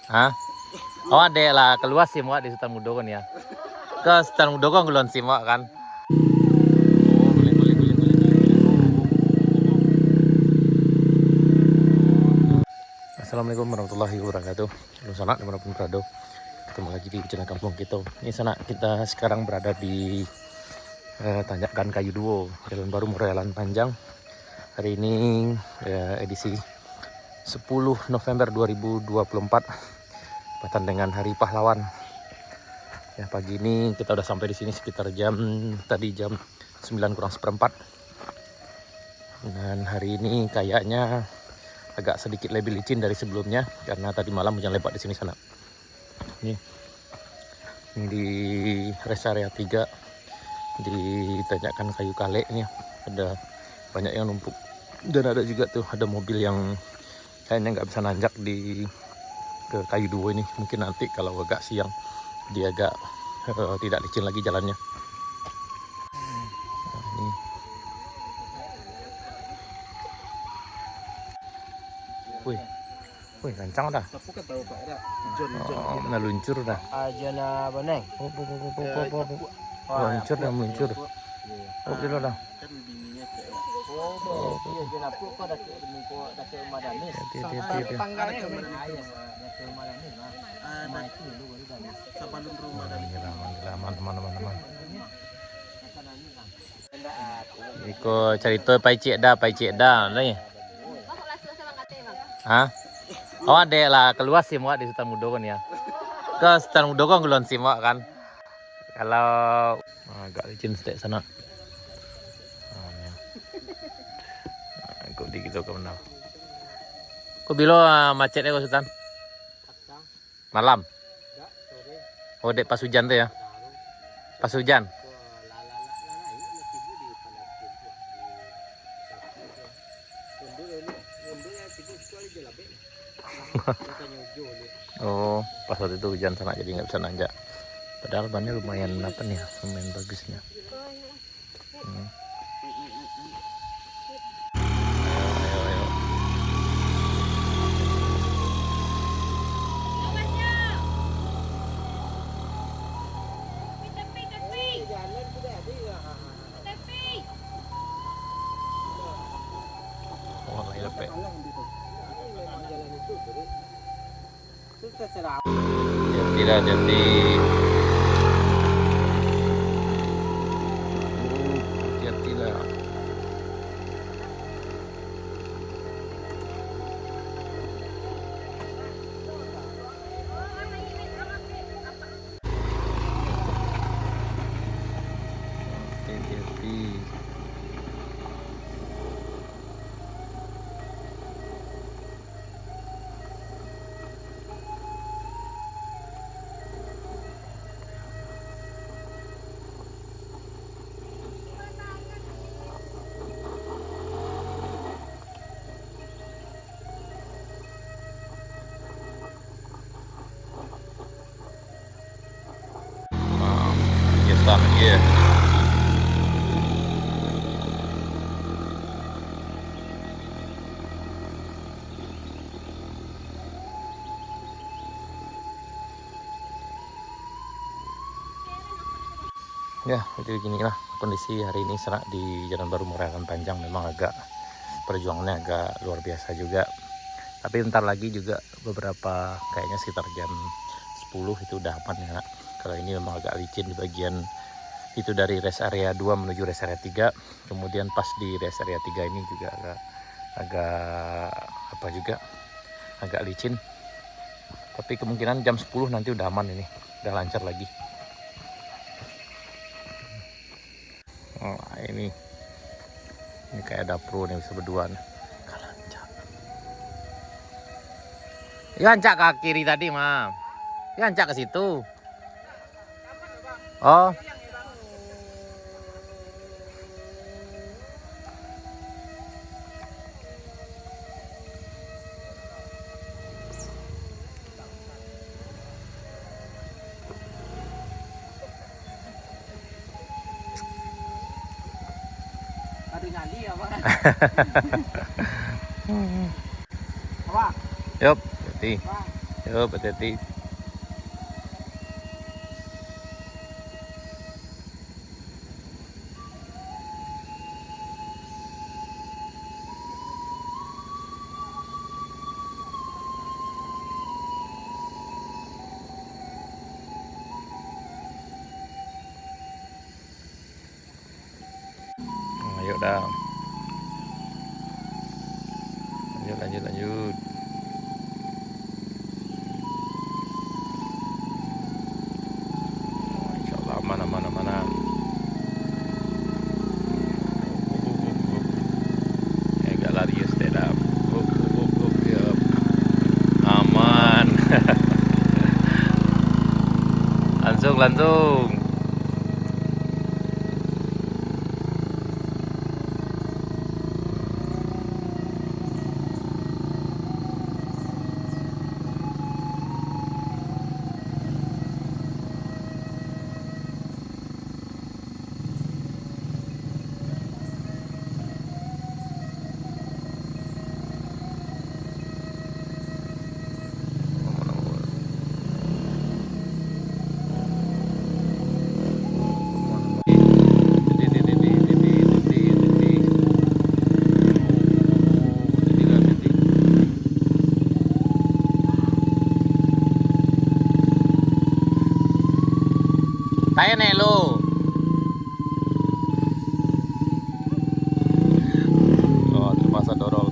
Hah? Oh ada lah keluar sih muat di Sultan Mudo kan ya. Ke Sultan Mudo kan keluar sih muat kan. Oh guling. Assalamualaikum warahmatullahi wabarakatuh. Lu sanak dimanapun berada. Ketemu lagi di channel kampung kita. Ini sanak kita sekarang berada di Tanjakan Kayu Duo, Jalan Baru Morelan Panjang. Hari ini edisi 10 November 2024, tepatan dengan Hari Pahlawan. Ya, pagi ini kita udah sampai di sini sekitar jam 9:04. Dan hari ini kayaknya agak sedikit lebih licin dari sebelumnya karena tadi malam hujan lebat di sini sana. Ini di rest area 3 di Tanjakan Kayu Kale ini ada banyak yang numpuk, dan ada juga tuh ada mobil yang kayaknya nggak bisa nanjak ke Kayu Duo ini. Mungkin nanti kalau agak siang dia agak tidak licin lagi jalannya. Nah, ini. Wih, kencang dah. Oh, meluncur dah. Aja na baneng. Meluncur dah, meluncur. Oh, kilo dah. Oh, iya jenapu kok dak madani. Dia. Aman. Iko cerita pai cik dah nih. Hah? Oh ada lah keluar sih muat di Sultan Mudo kan ya. Ke Sultan Mudo kan keluar sih muat kan. Kalau agak licin sedek sana. Kok di gitu ke mana? Kok bilo macetnya kok Sultan? Malam. Oh dek pas hujan tuh ya. Pas hujan. Oh, pas waktu itu hujan sana jadi nggak bisa nanjak. Padahal bannya lumayan lumayan bagusnya. Ayo. Oh, lagi lepek. Jadi hati-hatilah. Hati-hati. Iya. Ya, jadi beginilah kondisi hari ini serak di Jalan Baru Morelan Panjang. Memang agak perjuangannya agak luar biasa juga. Tapi bentar lagi juga beberapa kayaknya sekitar jam 10 itu udah aman ya. Kalau ini memang agak licin di bagian itu dari rest area 2 menuju rest area 3. Kemudian pas di rest area 3 ini juga agak licin. Tapi kemungkinan jam 10 nanti udah aman ini. Udah lancar lagi. Oh, ini kayak ada pro nih bisa berduaan. Ya ancak ke kiri tadi mah. Ya ancak ke situ. Oh. Yup, jadi Yuk, hati-hati. Ayo dah. Lanjut. Insyaallah aman. Agak lari ya, stand up. Ya. Aman. Langsung. Tayo nih lo. Oh, terpaksa dorong.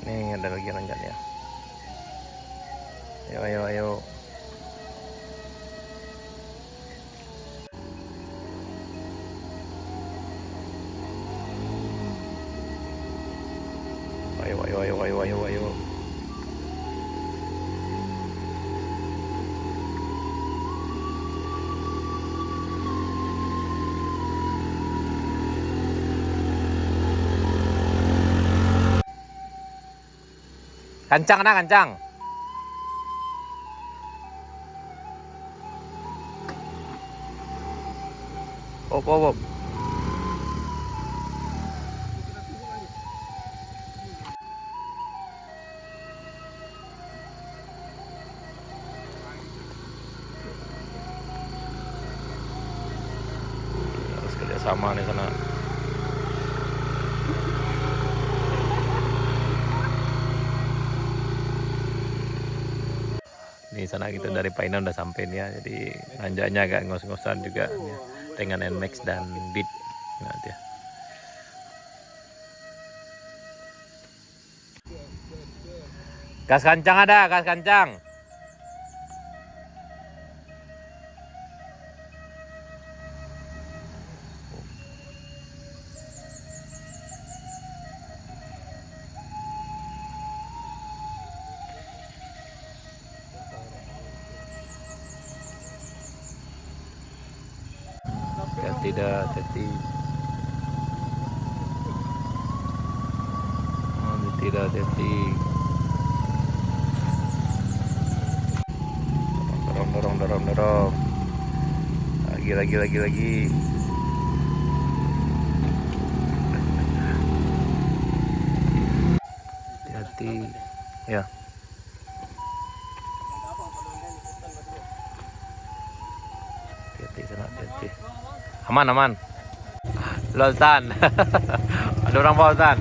Nih ada lagi nanjak ya. Ayo. Ayo. Kancang. Op. Harus kerjasama nih sana. Di sana kita dari Painan udah sampai nih ya, jadi nanjaknya agak ngos-ngosan juga ya, dengan Nmax dan Beat nanti ya. Gas kancang. Hati-hati. Dorong. Lagi. Hati-hati. Ya. Hati-hati. Aman. Lolsan. Ada orang bawa San.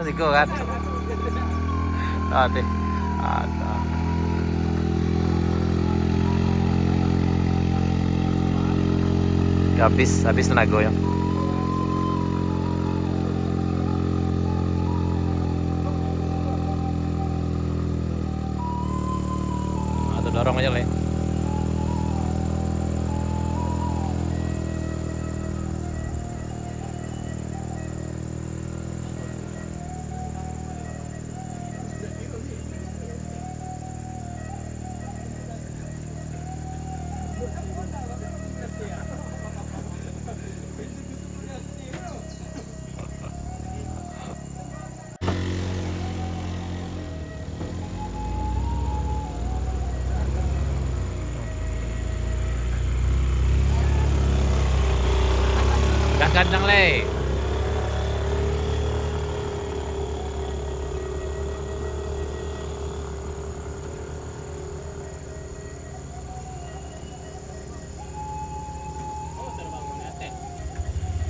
Siko kan. Ada. Ada. Habis tenaga ya. Atau dorong aja, Le. Gas kencang, Le.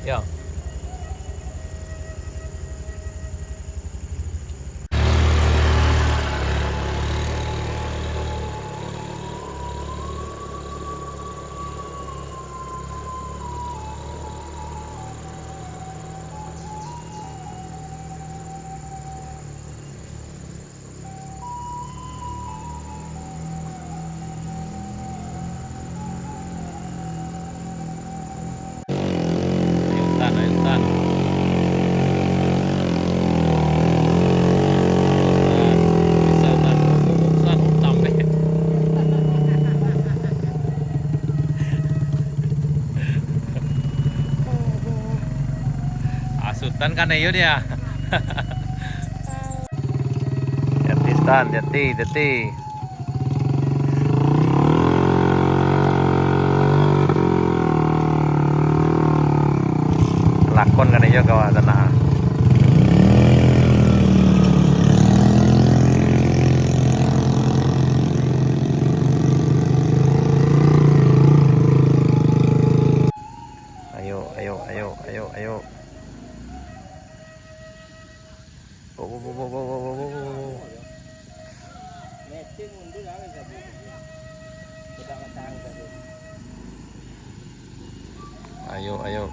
Ya. Ayo, bisa utan, sampai. Asutan kan ayo dia. Jati stan, jati. Lakon kan ayo kawan tanah. Ayo. Oh. Ayo.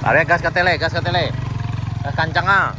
Tarik gas ke tele. Gas kencang ah.